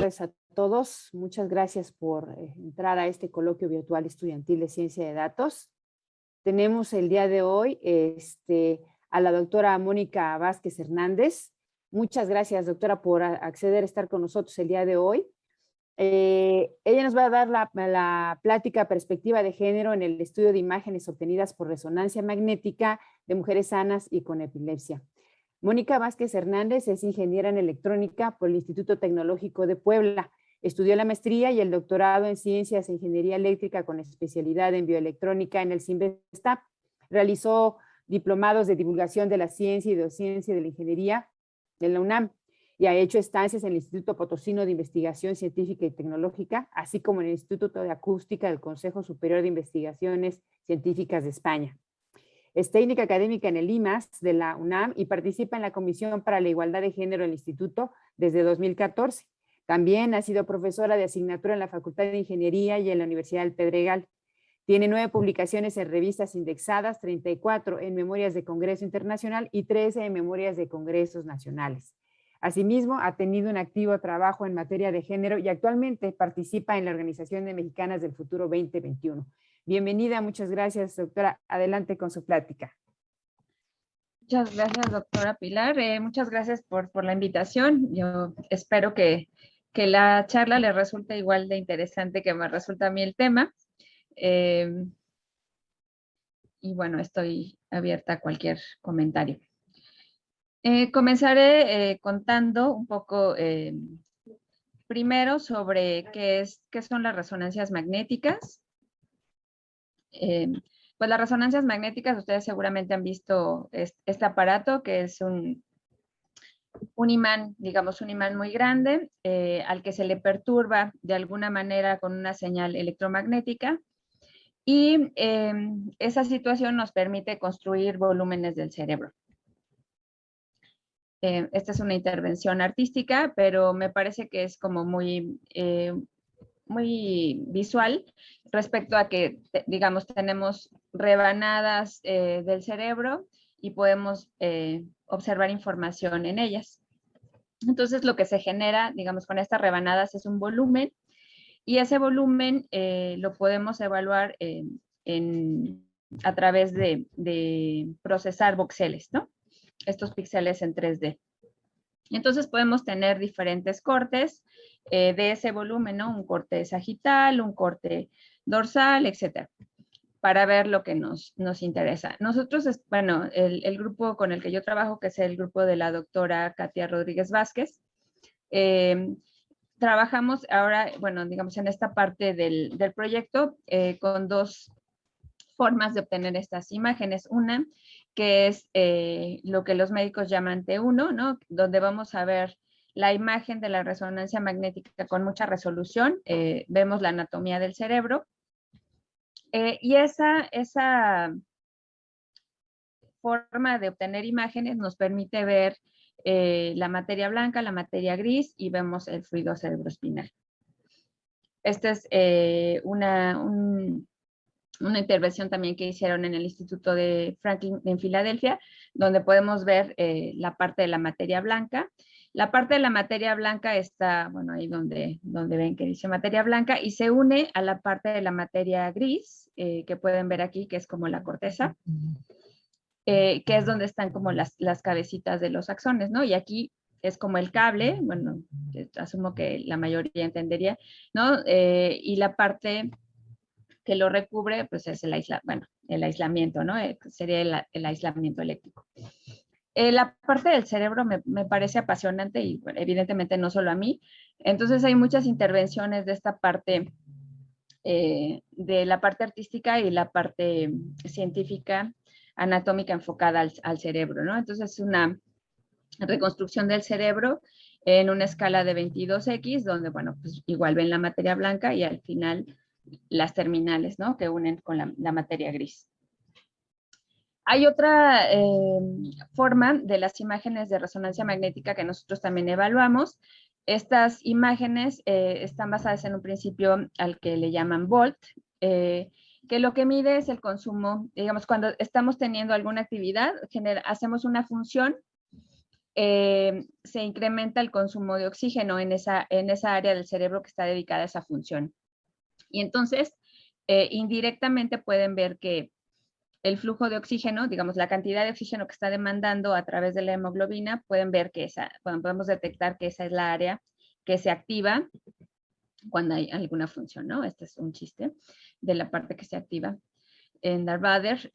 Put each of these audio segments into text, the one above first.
tardes a todos. Muchas gracias por entrar a este coloquio virtual estudiantil de ciencia de datos. Tenemos el día de hoy a la doctora Mónica Vázquez Hernández. Muchas gracias, doctora, por acceder a estar con nosotros el día de hoy. Ella nos va a dar la plática Perspectiva de Género en el estudio de imágenes obtenidas por resonancia magnética de mujeres sanas y con epilepsia. Mónica Vázquez Hernández es ingeniera en electrónica por el Instituto Tecnológico de Puebla. Estudió la maestría y el doctorado en ciencias e ingeniería eléctrica con especialidad en bioelectrónica en el CINVESTAP. Realizó diplomados de divulgación de la ciencia y docencia de la ingeniería en la UNAM y ha hecho estancias en el Instituto Potosino de Investigación Científica y Tecnológica, así como en el Instituto de Acústica del Consejo Superior de Investigaciones Científicas de España. Es técnica académica en el IMAS de la UNAM y participa en la Comisión para la Igualdad de Género del Instituto desde 2014. También ha sido profesora de asignatura en la Facultad de Ingeniería y en la Universidad del Pedregal. Tiene 9 publicaciones en revistas indexadas, 34 en Memorias de Congreso Internacional y 13 en Memorias de Congresos Nacionales. Asimismo, ha tenido un activo trabajo en materia de género y actualmente participa en la Organización de Mexicanas del Futuro 2021. Bienvenida, muchas gracias, doctora. Adelante con su plática. Muchas gracias, doctora Pilar. Muchas gracias por la invitación. Yo espero que la charla le resulte igual de interesante que me resulta a mí el tema. Y bueno, estoy abierta a cualquier comentario. Comenzaré contando un poco primero sobre qué son las resonancias magnéticas. Pues las resonancias magnéticas, ustedes seguramente han visto este aparato que es un imán, digamos un imán muy grande, al que se le perturba de alguna manera con una señal electromagnética y esa situación nos permite construir volúmenes del cerebro. Esta es una intervención artística, pero me parece que es como muy visual respecto a que, digamos, tenemos rebanadas del cerebro y podemos observar información en ellas. Entonces, lo que se genera, digamos, con estas rebanadas es un volumen y ese volumen lo podemos evaluar a través de procesar voxeles, ¿no? Estos píxeles en 3D. Entonces podemos tener diferentes cortes de ese volumen, ¿no? Un corte sagital, un corte dorsal, etcétera, para ver lo que nos interesa. Nosotros, bueno, el grupo con el que yo trabajo, que es el grupo de la doctora Katia Rodríguez Vázquez, trabajamos ahora, bueno, digamos en esta parte del proyecto con dos formas de obtener estas imágenes. Una, que es lo que los médicos llaman T1, ¿no? Donde vamos a ver la imagen de la resonancia magnética con mucha resolución, vemos la anatomía del cerebro, y esa forma de obtener imágenes nos permite ver la materia blanca, la materia gris, y vemos el fluido cerebroespinal. Esta es una intervención también que hicieron en el Instituto de Franklin en Filadelfia, donde podemos ver la parte de la materia blanca. La parte de la materia blanca está, bueno, ahí donde ven que dice materia blanca, y se une a la parte de la materia gris, que pueden ver aquí, que es como la corteza, que es donde están como las cabecitas de los axones, ¿no? Y aquí es como el cable, bueno, asumo que la mayoría entendería, ¿no? Y la parte que lo recubre, pues es el aislamiento, ¿no? Sería el aislamiento eléctrico. La parte del cerebro me parece apasionante y bueno, evidentemente no solo a mí. Entonces hay muchas intervenciones de esta parte, de la parte artística y la parte científica, anatómica enfocada al cerebro, ¿no? Entonces es una reconstrucción del cerebro en una escala de 22X, donde, bueno, pues igual ven la materia blanca y al final las terminales, ¿no? Que unen con la materia gris. Hay otra forma de las imágenes de resonancia magnética que nosotros también evaluamos. Estas imágenes están basadas en un principio al que le llaman Volt, que lo que mide es el consumo, digamos, cuando estamos teniendo alguna actividad, hacemos una función se incrementa el consumo de oxígeno en esa área del cerebro que está dedicada a esa función. Y entonces, indirectamente pueden ver que el flujo de oxígeno, digamos, la cantidad de oxígeno que está demandando a través de la hemoglobina, pueden ver que podemos detectar que esa es la área que se activa cuando hay alguna función, ¿no? Este es un chiste de la parte que se activa en Darvader.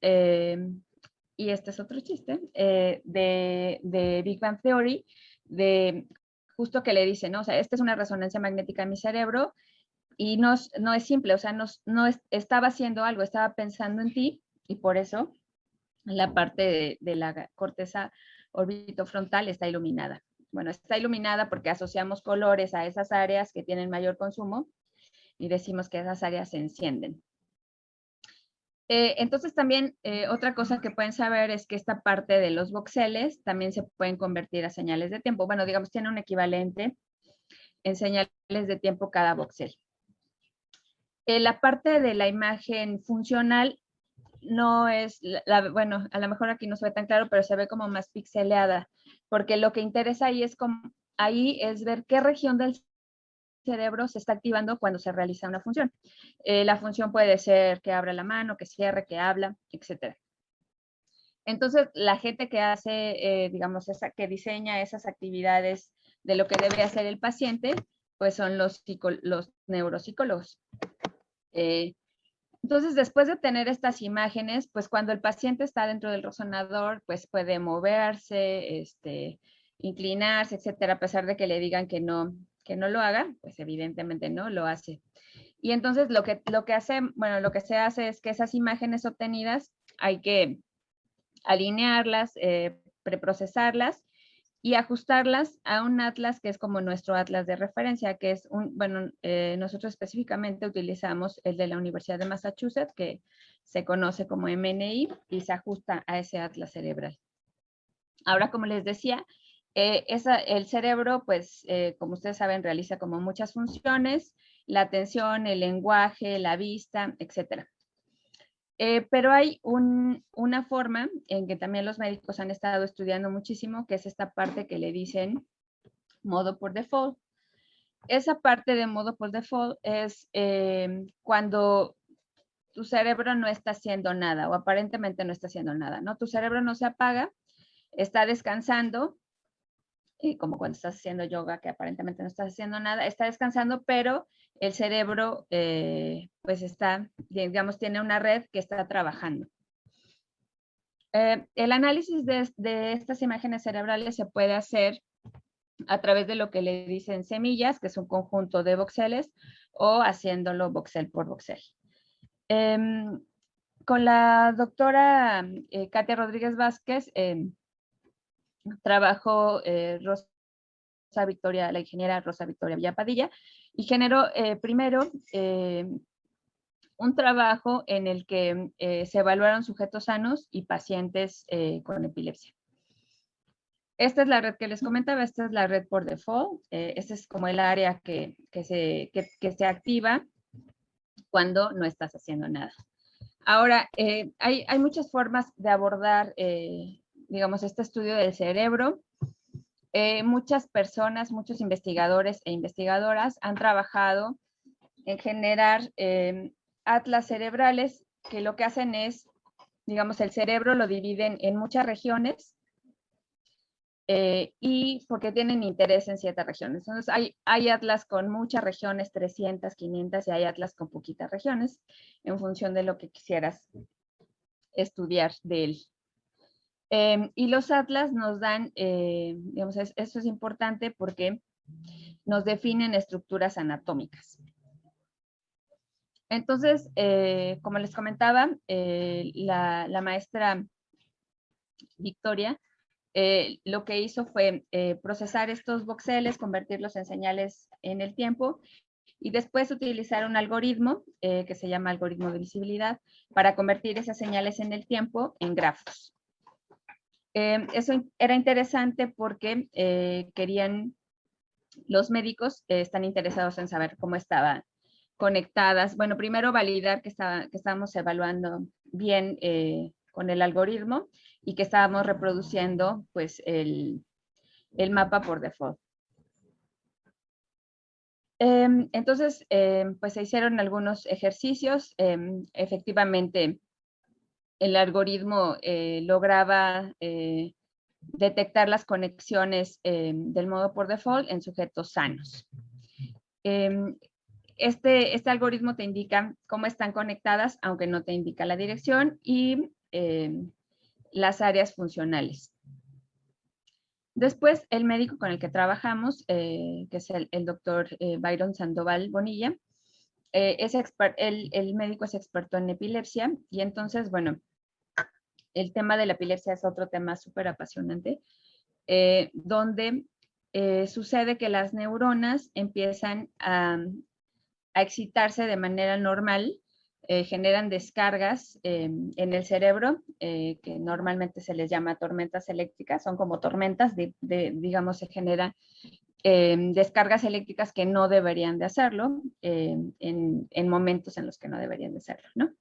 Y este es otro chiste de Big Bang Theory, de justo que le dicen, ¿no? O sea, esta es una resonancia magnética en mi cerebro y no es simple, o sea, estaba haciendo algo, estaba pensando en ti y por eso la parte de la corteza orbitofrontal está iluminada. Bueno, está iluminada porque asociamos colores a esas áreas que tienen mayor consumo y decimos que esas áreas se encienden. Entonces también otra cosa que pueden saber es que esta parte de los voxeles también se pueden convertir a señales de tiempo. Bueno, digamos, tiene un equivalente en señales de tiempo cada voxel. La parte de la imagen funcional no es, bueno, a lo mejor aquí no se ve tan claro, pero se ve como más pixeleada, porque lo que interesa ahí es ver qué región del cerebro se está activando cuando se realiza una función. La función puede ser que abra la mano, que cierre, que habla, etc. Entonces, la gente que hace, digamos, que diseña esas actividades de lo que debe hacer el paciente, pues son los neuropsicólogos. Entonces, después de tener estas imágenes, pues cuando el paciente está dentro del resonador, pues puede moverse, inclinarse, etcétera, a pesar de que le digan que no lo haga, pues evidentemente no lo hace. Y entonces lo que se hace es que esas imágenes obtenidas hay que alinearlas, preprocesarlas y ajustarlas a un atlas que es como nuestro atlas de referencia, que es nosotros específicamente utilizamos el de la Universidad de Massachusetts, que se conoce como MNI, y se ajusta a ese atlas cerebral. Ahora, como les decía, el cerebro, pues, como ustedes saben, realiza como muchas funciones, la atención, el lenguaje, la vista, etcétera. Pero hay una forma en que también los médicos han estado estudiando muchísimo, que es esta parte que le dicen modo por default. Esa parte de modo por default es cuando tu cerebro no está haciendo nada o aparentemente no está haciendo nada, ¿no? Tu cerebro no se apaga, está descansando, como cuando estás haciendo yoga, que aparentemente no estás haciendo nada, está descansando, pero el cerebro, pues está, digamos, tiene una red que está trabajando. El análisis de estas imágenes cerebrales se puede hacer a través de lo que le dicen semillas, que es un conjunto de voxeles, o haciéndolo voxel por voxel. Con la doctora Katia Rodríguez Vázquez, trabajó la ingeniera Rosa Victoria Villapadilla, y generó primero un trabajo en el que se evaluaron sujetos sanos y pacientes con epilepsia. Esta es la red que les comentaba, esta es la red por default, este es como el área que se activa cuando no estás haciendo nada. Ahora, hay muchas formas de abordar, digamos, este estudio del cerebro. Muchas personas, muchos investigadores e investigadoras han trabajado en generar atlas cerebrales que lo que hacen es, digamos, el cerebro lo dividen en muchas regiones y porque tienen interés en ciertas regiones. Entonces, hay atlas con muchas regiones, 300, 500, y hay atlas con poquitas regiones, en función de lo que quisieras estudiar de él. Y los atlas nos dan, digamos, eso es importante porque nos definen estructuras anatómicas. Entonces, como les comentaba, la maestra Victoria lo que hizo fue procesar estos voxeles, convertirlos en señales en el tiempo y después utilizar un algoritmo que se llama algoritmo de visibilidad para convertir esas señales en el tiempo en grafos. Eso era interesante porque los médicos están interesados en saber cómo estaban conectadas. Bueno, primero validar que estábamos evaluando bien con el algoritmo y que estábamos reproduciendo pues el mapa por default. Entonces, pues se hicieron algunos ejercicios. Efectivamente, el algoritmo lograba detectar las conexiones del modo por default en sujetos sanos. Este algoritmo te indica cómo están conectadas, aunque no te indica la dirección, y las áreas funcionales. Después, el médico con el que trabajamos, que es el doctor Byron Sandoval Bonilla, el médico es experto en epilepsia, y entonces, bueno, el tema de la epilepsia es otro tema súper apasionante, donde sucede que las neuronas empiezan a excitarse de manera normal, generan descargas en el cerebro, que normalmente se les llama tormentas eléctricas, son como tormentas, digamos, se generan descargas eléctricas que no deberían de hacerlo, en momentos en los que no deberían de hacerlo, ¿no?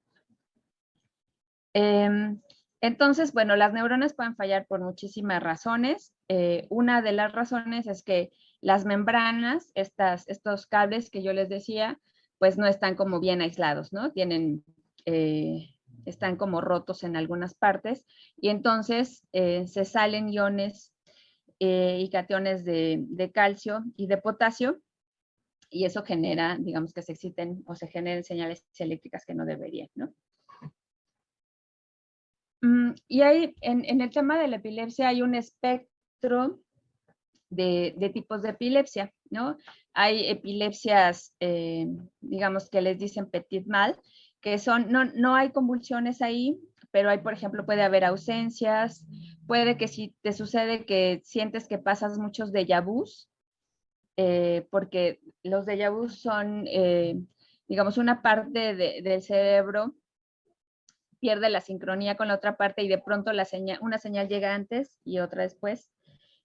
Entonces, bueno, las neuronas pueden fallar por muchísimas razones. Una de las razones es que las membranas, estos cables que yo les decía, pues no están como bien aislados, ¿no? Están como rotos en algunas partes, y entonces se salen iones y cationes de calcio y de potasio, y eso genera, digamos, que se exciten o se generen señales eléctricas que no deberían, ¿no? Y hay, en el tema de la epilepsia hay un espectro de tipos de epilepsia, ¿no? Hay epilepsias, digamos, que les dicen petit mal, que son, no hay convulsiones ahí, pero hay, por ejemplo, puede haber ausencias, puede que si te sucede que sientes que pasas muchos déjà vus, porque los déjà vus son, digamos, una parte del cerebro pierde la sincronía con la otra parte y de pronto una señal llega antes y otra después,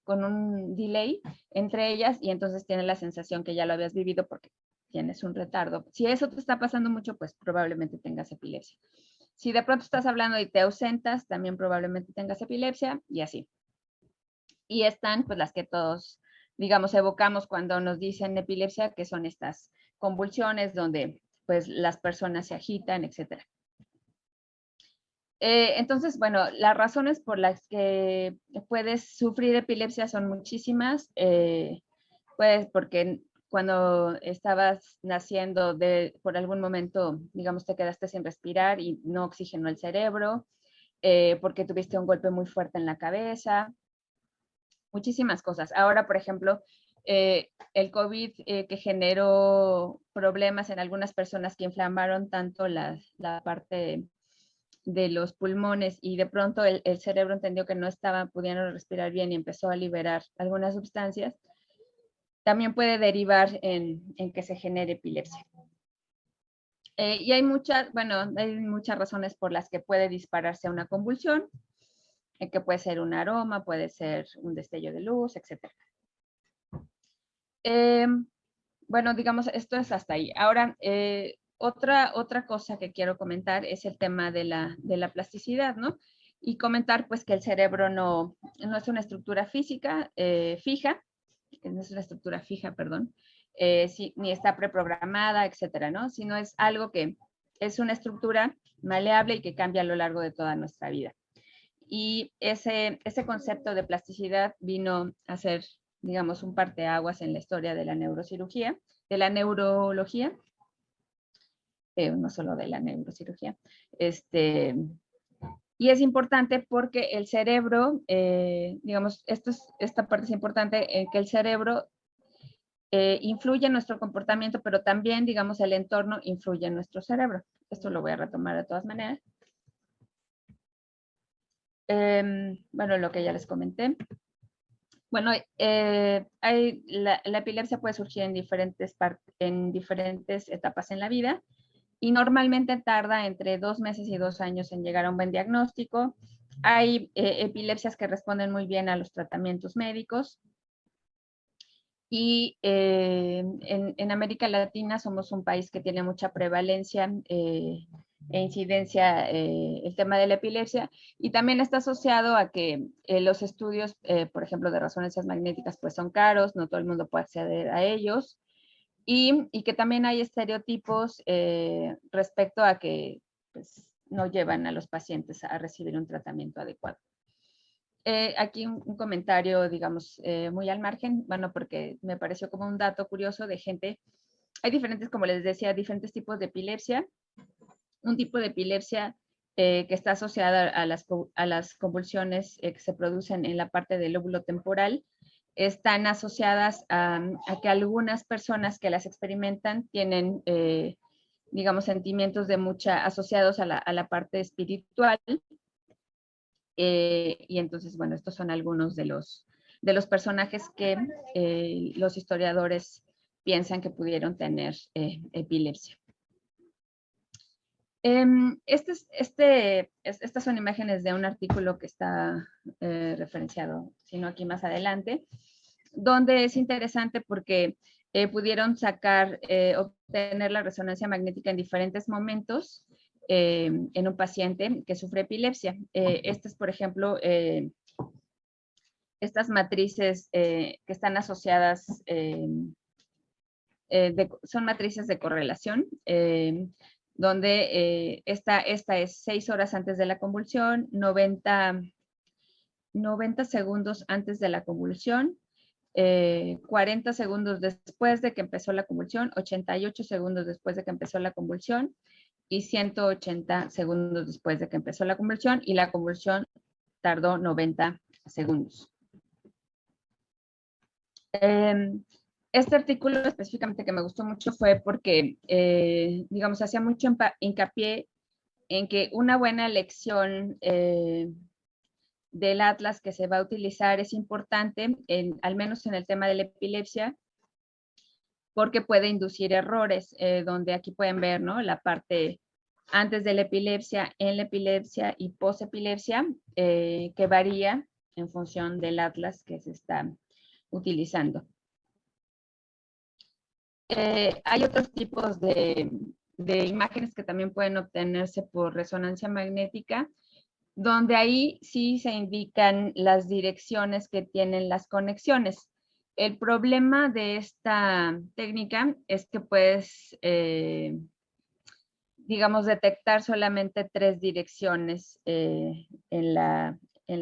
con un delay entre ellas, y entonces tienes la sensación que ya lo habías vivido porque tienes un retardo. Si eso te está pasando mucho, pues probablemente tengas epilepsia. Si de pronto estás hablando y te ausentas, también probablemente tengas epilepsia, y así. Y están pues las que todos, digamos, evocamos cuando nos dicen epilepsia, que son estas convulsiones donde pues las personas se agitan, etcétera. Entonces, bueno, las razones por las que puedes sufrir epilepsia son muchísimas. Pues porque cuando estabas naciendo, por algún momento, digamos, te quedaste sin respirar y no oxigenó el cerebro, porque tuviste un golpe muy fuerte en la cabeza, muchísimas cosas. Ahora, por ejemplo, el COVID que generó problemas en algunas personas que inflamaron tanto la parte de los pulmones, y de pronto el cerebro entendió que no estaba pudiendo respirar bien y empezó a liberar algunas sustancias, también puede derivar en que se genere epilepsia. Y hay muchas razones por las que puede dispararse una convulsión, que puede ser un aroma, puede ser un destello de luz, etc. Bueno, digamos, esto es hasta ahí. Ahora, otra cosa que quiero comentar es el tema de la plasticidad, ¿no? Y comentar pues que el cerebro no es una estructura física fija, no es una estructura fija, perdón, ni está preprogramada, etcétera, ¿no? Sino es algo que es una estructura maleable y que cambia a lo largo de toda nuestra vida. Y ese concepto de plasticidad vino a ser, digamos, un parteaguas en la historia de la neurocirugía, de la neurología, no solo de la neurocirugía. Y es importante porque el cerebro, digamos, esta parte es importante, en que el cerebro influye en nuestro comportamiento, pero también, digamos, el entorno influye en nuestro cerebro. Esto lo voy a retomar de todas maneras. Bueno, lo que ya les comenté. Bueno, la epilepsia puede surgir en diferentes etapas en la vida, y normalmente tarda entre 2 meses y 2 años en llegar a un buen diagnóstico. Hay epilepsias que responden muy bien a los tratamientos médicos. Y en América Latina somos un país que tiene mucha prevalencia e incidencia el tema de la epilepsia, y también está asociado a que los estudios, por ejemplo, de resonancias magnéticas, pues son caros, no todo el mundo puede acceder a ellos, y que también hay estereotipos respecto a que pues, no llevan a los pacientes a recibir un tratamiento adecuado. Aquí un comentario, digamos, muy al margen, bueno, porque me pareció como un dato curioso de gente. Hay diferentes, como les decía, diferentes tipos de epilepsia. Un tipo de epilepsia que está asociada a las convulsiones que se producen en la parte del lóbulo temporal, están asociadas a que algunas personas que las experimentan tienen, digamos, sentimientos de asociados a la parte espiritual. Y entonces, bueno, estos son algunos de los personajes que los historiadores piensan que pudieron tener epilepsia. Estas son imágenes de un artículo que está referenciado, sino aquí más adelante, donde es interesante porque pudieron obtener la resonancia magnética en diferentes momentos en un paciente que sufre epilepsia. Estas, por ejemplo, estas matrices que están asociadas, son matrices de correlación, donde esta es 6 horas antes de la convulsión, 90 segundos antes de la convulsión, 40 segundos después de que empezó la convulsión, 88 segundos después de que empezó la convulsión y 180 segundos después de que empezó la convulsión, y la convulsión tardó 90 segundos. Este artículo específicamente que me gustó mucho fue porque, digamos, hacía mucho hincapié en que una buena lección del atlas que se va a utilizar es importante, al menos en el tema de la epilepsia, porque puede inducir errores, donde aquí pueden ver, ¿no?, la parte antes de la epilepsia, en la epilepsia y post-epilepsia, que varía en función del atlas que se está utilizando. Hay otros tipos de imágenes que también pueden obtenerse por resonancia magnética, donde ahí sí se indican las direcciones que tienen las conexiones. El problema de esta técnica es que puedes, digamos, detectar solamente 3 direcciones en la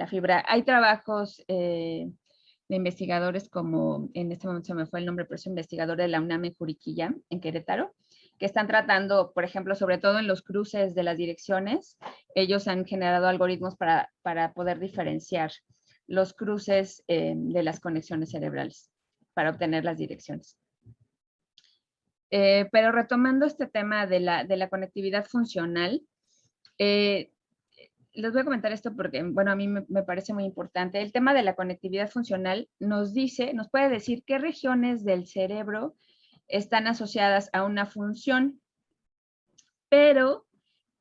fibra. Hay trabajos de investigadores como, en este momento se me fue el nombre, pero es un investigador de la UNAM en Juriquilla, en Querétaro, que están tratando, por ejemplo, sobre todo en los cruces de las direcciones, ellos han generado algoritmos para poder diferenciar los cruces de las conexiones cerebrales, para obtener las direcciones. Pero retomando este tema de la conectividad funcional, les voy a comentar esto porque, bueno, a mí me parece muy importante. El tema de la conectividad funcional nos puede decir qué regiones del cerebro están asociadas a una función, pero,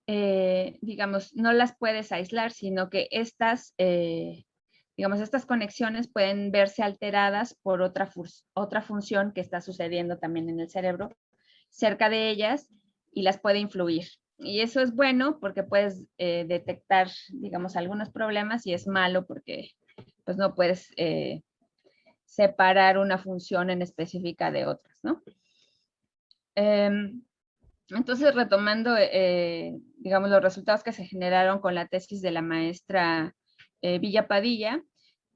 digamos, no las puedes aislar, sino que estas conexiones pueden verse alteradas por otra función que está sucediendo también en el cerebro cerca de ellas y las puede influir. Y eso es bueno porque puedes detectar, digamos, algunos problemas, y es malo porque pues no puedes separar una función en específica de otras, ¿no? Entonces, retomando, digamos, los resultados que se generaron con la tesis de la maestra Villa Padilla,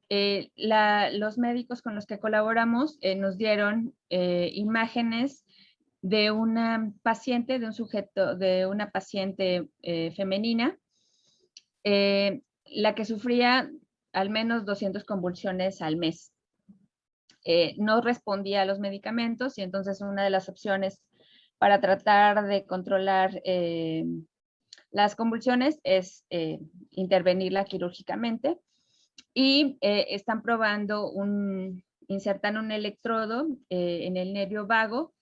los médicos con los que colaboramos nos dieron imágenes de una paciente, de una paciente femenina, la que sufría al menos 200 convulsiones al mes. No respondía a los medicamentos, y entonces una de las opciones para tratar de controlar las convulsiones es intervenirla quirúrgicamente, y están probando insertan un electrodo en el nervio vago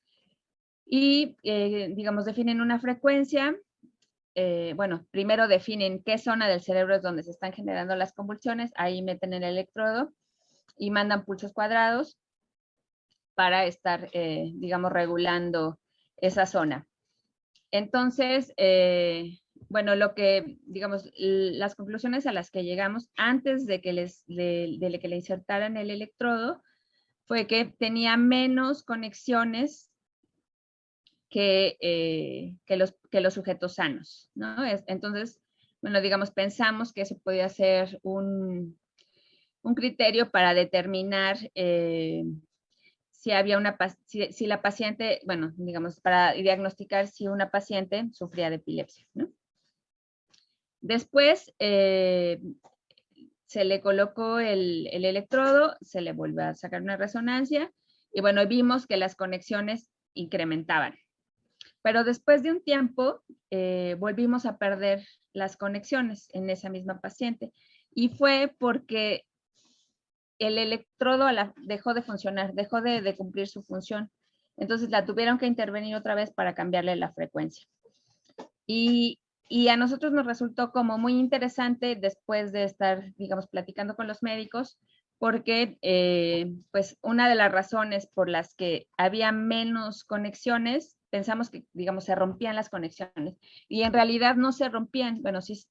y, digamos, definen una frecuencia. Bueno, primero definen qué zona del cerebro es donde se están generando las convulsiones, ahí meten el electrodo y mandan pulsos cuadrados para estar, digamos, regulando esa zona. Entonces, bueno, lo que, digamos, las conclusiones a las que llegamos antes de que que le insertaran el electrodo fue que tenía menos conexiones que los sujetos sanos, ¿no? Entonces, bueno, digamos, pensamos que eso podía ser un criterio para determinar si había si la paciente, bueno, digamos, para diagnosticar si una paciente sufría de epilepsia, ¿no? Después se le colocó el electrodo, se le volvió a sacar una resonancia y bueno, vimos que las conexiones incrementaban. Pero después de un tiempo volvimos a perder las conexiones en esa misma paciente y fue porque el electrodo dejó de funcionar, dejó de cumplir su función. Entonces la tuvieron que intervenir otra vez para cambiarle la frecuencia. Y a nosotros nos resultó como muy interesante después de estar, digamos, platicando con los médicos, porque pues una de las razones por las que había menos conexiones, pensamos que, digamos, se rompían las conexiones. Y en realidad no se rompían, bueno, sí,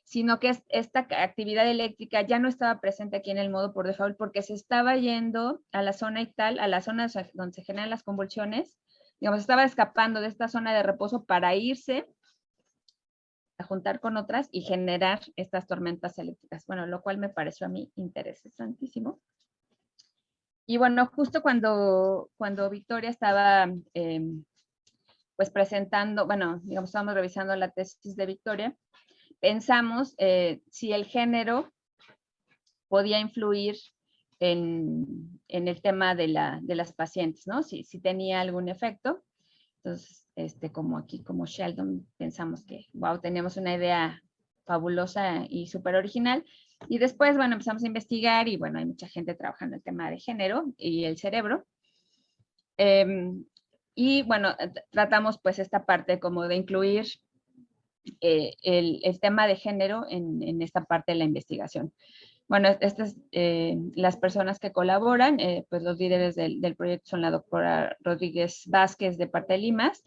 sino que esta actividad eléctrica ya no estaba presente aquí en el modo por default porque se estaba yendo a la zona ictal, a la zona donde se generan las convulsiones, digamos, estaba escapando de esta zona de reposo para irse a juntar con otras y generar estas tormentas eléctricas, bueno, lo cual me pareció a mí interesantísimo. Y bueno, justo cuando Victoria estaba pues presentando, bueno, digamos, estábamos revisando la tesis de Victoria, pensamos si el género podía influir en el tema de las pacientes, ¿no? Si tenía algún efecto. Entonces, como aquí, como Sheldon, pensamos que, wow, teníamos una idea fabulosa y súper original. Y después, bueno, empezamos a investigar y, bueno, hay mucha gente trabajando en el tema de género y el cerebro. Y, bueno, tratamos pues esta parte como de incluir el tema de género en esta parte de la investigación. Bueno, las personas que colaboran, pues los líderes del proyecto son la doctora Rodríguez Vázquez de parte de Limas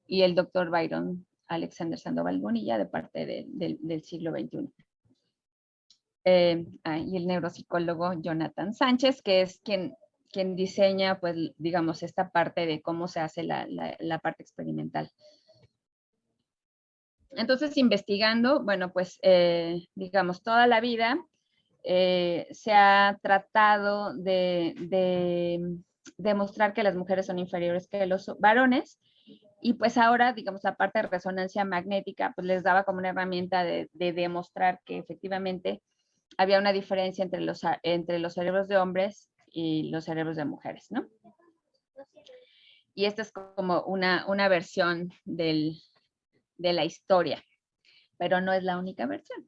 y el doctor Byron Alexander Sandoval Bonilla de parte del siglo XXI. Y el neuropsicólogo Jonathan Sánchez, que es quien diseña, pues, digamos, esta parte de cómo se hace la parte experimental. Entonces, investigando, bueno, pues, digamos, toda la vida se ha tratado de demostrar que las mujeres son inferiores que los varones y pues ahora, digamos, la parte de resonancia magnética, pues les daba como una herramienta de demostrar que efectivamente había una diferencia entre los cerebros de hombres y los cerebros de mujeres, ¿no? Y esta es como una versión de la historia, pero no es la única versión.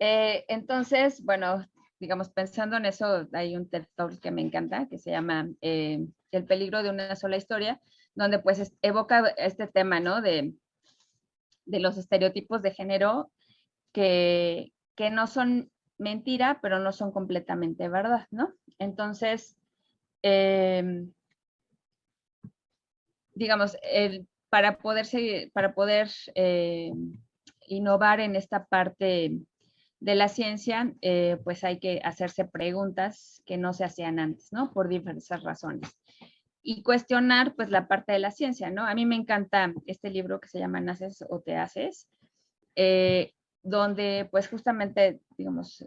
Entonces, bueno, digamos, pensando en eso, hay un TED Talk que me encanta, que se llama El peligro de una sola historia, donde pues evoca este tema, ¿no? De los estereotipos de género que no son mentira, pero no son completamente verdad, ¿no? Entonces, digamos, para poder innovar en esta parte de la ciencia, pues hay que hacerse preguntas que no se hacían antes, ¿no? Por diversas razones. Y cuestionar, pues, la parte de la ciencia, ¿no? A mí me encanta este libro que se llama ¿Naces o te haces? Donde, pues, justamente, digamos,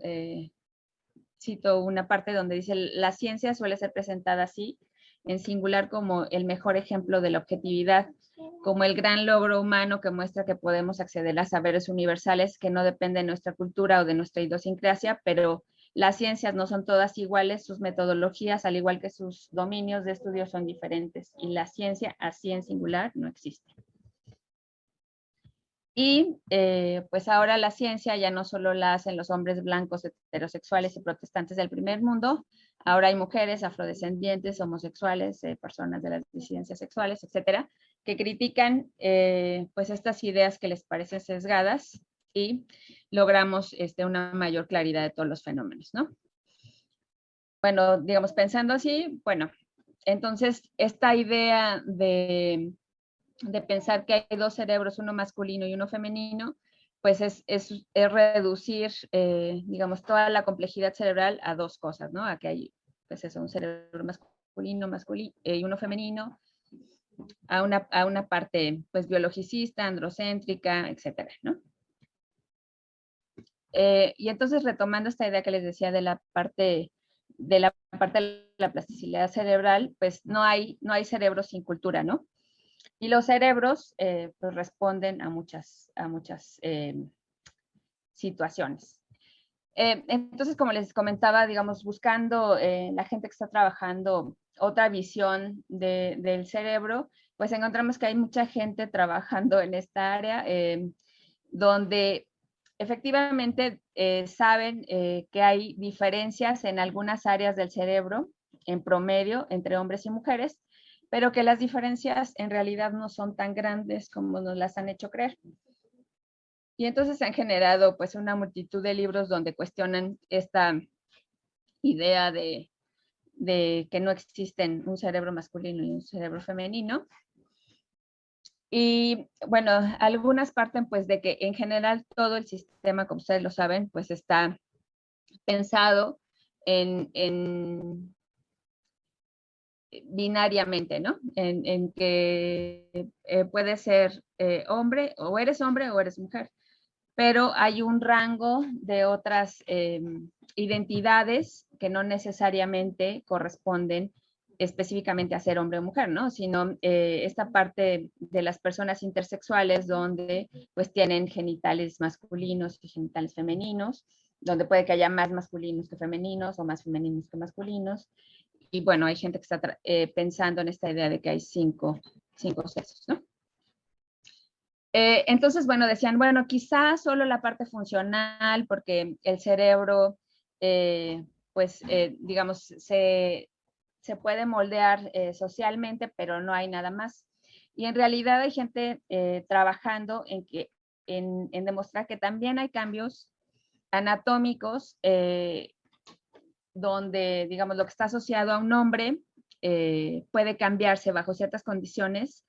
cito una parte donde dice, la ciencia suele ser presentada así, en singular como el mejor ejemplo de la objetividad, como el gran logro humano que muestra que podemos acceder a saberes universales que no dependen de nuestra cultura o de nuestra idiosincrasia, pero las ciencias no son todas iguales, sus metodologías, al igual que sus dominios de estudio, son diferentes y la ciencia así en singular no existe. Y pues ahora la ciencia ya no solo la hacen los hombres blancos, heterosexuales y protestantes del primer mundo, ahora hay mujeres, afrodescendientes, homosexuales, personas de las disidencias sexuales, etcétera, que critican pues estas ideas que les parecen sesgadas y logramos una mayor claridad de todos los fenómenos, ¿no? Bueno, digamos, pensando así, bueno, entonces esta idea de de pensar que hay dos cerebros, uno masculino y uno femenino, pues es reducir, digamos, toda la complejidad cerebral a dos cosas, ¿no? A que hay, pues eso, un cerebro masculino y uno femenino, a una parte, pues, biologicista, androcéntrica, etcétera, ¿no? Y entonces, retomando esta idea que les decía de la parte de la plasticidad cerebral, pues no hay cerebro sin cultura, ¿no? Y los cerebros pues responden a muchas situaciones. Entonces, como les comentaba, digamos, buscando la gente que está trabajando otra visión del cerebro, pues encontramos que hay mucha gente trabajando en esta área donde efectivamente saben que hay diferencias en algunas áreas del cerebro en promedio entre hombres y mujeres, pero que las diferencias en realidad no son tan grandes como nos las han hecho creer. Y entonces se han generado pues una multitud de libros donde cuestionan esta idea de que no existen un cerebro masculino y un cerebro femenino. Y bueno, algunas parten pues de que en general todo el sistema, como ustedes lo saben, pues está pensado en binariamente, ¿no? En que puede ser hombre o eres mujer, pero hay un rango de otras identidades que no necesariamente corresponden específicamente a ser hombre o mujer, ¿no? Sino esta parte de las personas intersexuales donde pues tienen genitales masculinos y genitales femeninos, donde puede que haya más masculinos que femeninos o más femeninos que masculinos. Y bueno, hay gente que está pensando en esta idea de que hay cinco sexos, ¿no? Entonces, bueno, decían, bueno, quizás solo la parte funcional, porque el cerebro, digamos, se puede moldear socialmente, pero no hay nada más. Y en realidad hay gente trabajando en demostrar que también hay cambios anatómicos donde, digamos, lo que está asociado a un hombre puede cambiarse bajo ciertas condiciones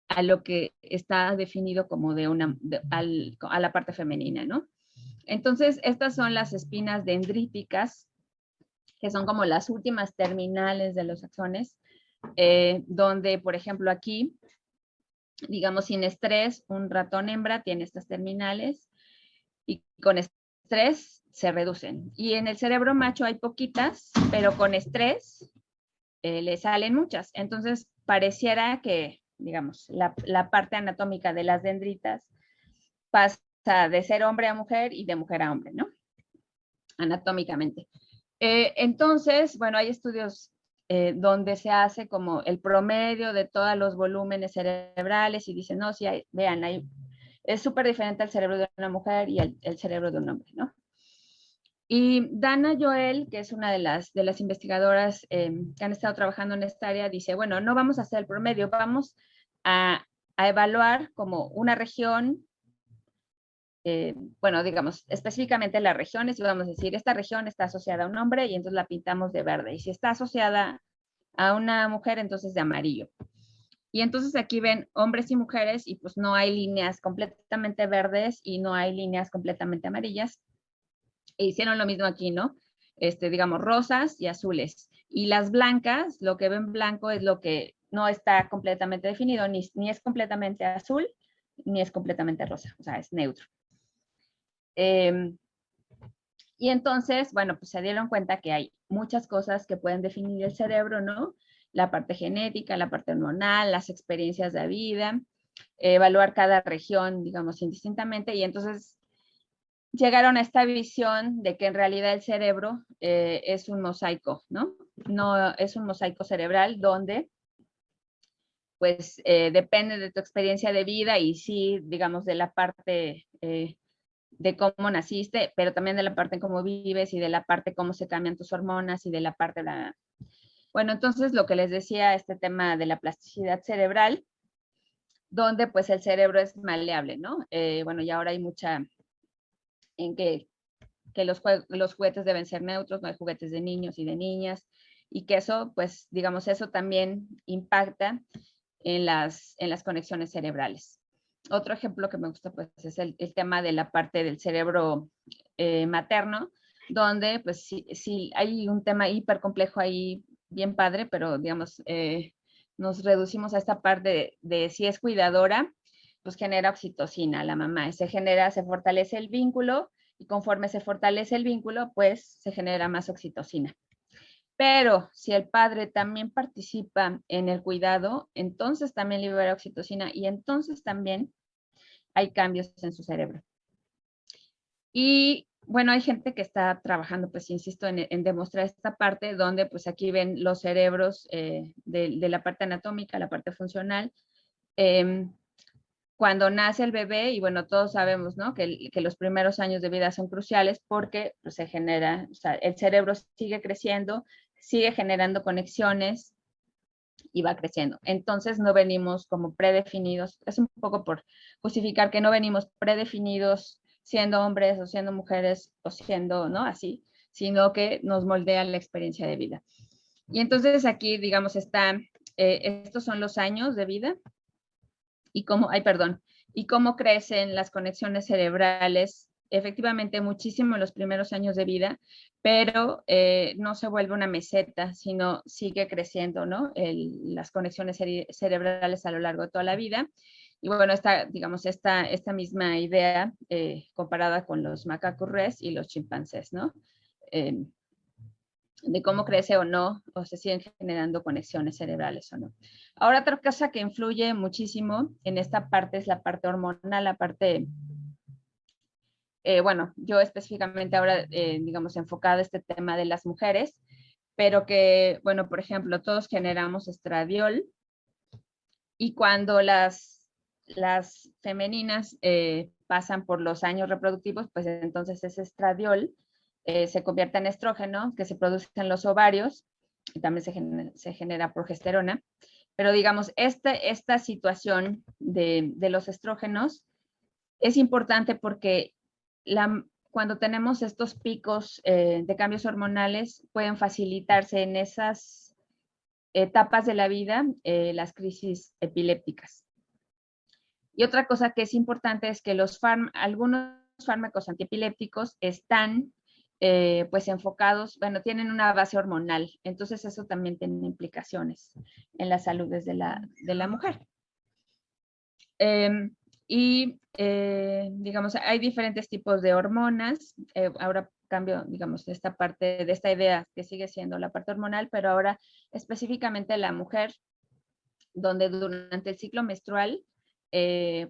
a lo que está definido como a la parte femenina, ¿no? Entonces, estas son las espinas dendríticas, que son como las últimas terminales de los axones, donde, por ejemplo, aquí, digamos, sin estrés, un ratón hembra tiene estas terminales y con estrés se reducen. Y en el cerebro macho hay poquitas, pero con estrés le salen muchas. Entonces, pareciera que, digamos, la parte anatómica de las dendritas pasa de ser hombre a mujer y de mujer a hombre, ¿no? Anatómicamente. Entonces, bueno, hay estudios donde se hace como el promedio de todos los volúmenes cerebrales y dicen, no, sí, vean, es súper diferente el cerebro de una mujer y el cerebro de un hombre, ¿no? Y Dana Joel, que es una de las investigadoras que han estado trabajando en esta área, dice, bueno, no vamos a hacer el promedio, vamos a evaluar como una región, bueno, digamos, específicamente las regiones, y vamos a decir, esta región está asociada a un hombre y entonces la pintamos de verde, y si está asociada a una mujer, entonces de amarillo. Y entonces aquí ven hombres y mujeres y pues no hay líneas completamente verdes y no hay líneas completamente amarillas. E hicieron lo mismo aquí, ¿no? Digamos, rosas y azules. Y las blancas, lo que ven blanco es lo que no está completamente definido, ni es completamente azul, ni es completamente rosa, o sea, es neutro. Y entonces, bueno, pues se dieron cuenta que hay muchas cosas que pueden definir el cerebro, ¿no? La parte genética, la parte hormonal, las experiencias de vida, evaluar cada región, digamos, indistintamente, y entonces llegaron a esta visión de que en realidad el cerebro es un mosaico, ¿no? No es un mosaico cerebral donde pues depende de tu experiencia de vida y sí, digamos, de la parte de cómo naciste, pero también de la parte en cómo vives y de la parte cómo se cambian tus hormonas y de la parte de la... Bueno, entonces lo que les decía, este tema de la plasticidad cerebral, donde pues el cerebro es maleable, ¿no? Bueno, y ahora hay mucha en que los juguetes deben ser neutros, no hay juguetes de niños y de niñas, y que eso, pues, digamos, eso también impacta las conexiones cerebrales. Otro ejemplo que me gusta pues es el tema de la parte del cerebro materno, donde pues sí hay un tema hiper complejo ahí bien padre, pero digamos, nos reducimos a esta parte de si es cuidadora, pues genera oxitocina la mamá, se fortalece el vínculo y conforme se fortalece el vínculo, pues se genera más oxitocina. Pero si el padre también participa en el cuidado, entonces también libera oxitocina y entonces también hay cambios en su cerebro. Y bueno, hay gente que está trabajando, pues insisto, en demostrar esta parte donde pues aquí ven los cerebros de la parte anatómica, la parte funcional. Cuando nace el bebé, y bueno, todos sabemos, ¿no? Que los primeros años de vida son cruciales porque pues, se genera, o sea, el cerebro sigue creciendo, sigue generando conexiones y va creciendo. Entonces no venimos como predefinidos, es un poco por justificar que no venimos predefinidos siendo hombres o siendo mujeres o siendo, ¿no? Así, sino que nos moldea la experiencia de vida. Y entonces aquí, digamos, estos son los años de vida y cómo crecen las conexiones cerebrales, efectivamente muchísimo en los primeros años de vida, pero no se vuelve una meseta, sino sigue creciendo, ¿no? Las conexiones cerebrales a lo largo de toda la vida. Y bueno, digamos, esta misma idea comparada con los macacos res y los chimpancés, ¿no? De cómo crece o no, o se siguen generando conexiones cerebrales o no. Ahora, otra cosa que influye muchísimo en esta parte es la parte hormonal, la parte, bueno, yo específicamente ahora, digamos, enfocada a este tema de las mujeres, pero que, bueno, por ejemplo, todos generamos estradiol y cuando las femeninas pasan por los años reproductivos, pues entonces ese estradiol se convierte en estrógeno que se produce en los ovarios y también se genera progesterona. Pero digamos, esta situación de los estrógenos es importante porque cuando tenemos estos picos de cambios hormonales pueden facilitarse en esas etapas de la vida las crisis epilépticas. Y otra cosa que es importante es que algunos fármacos antiepilépticos están pues enfocados, bueno, tienen una base hormonal, entonces eso también tiene implicaciones en la salud de la mujer. Digamos, hay diferentes tipos de hormonas, ahora cambio, digamos, esta parte de esta idea que sigue siendo la parte hormonal, pero ahora específicamente la mujer, donde durante el ciclo menstrual,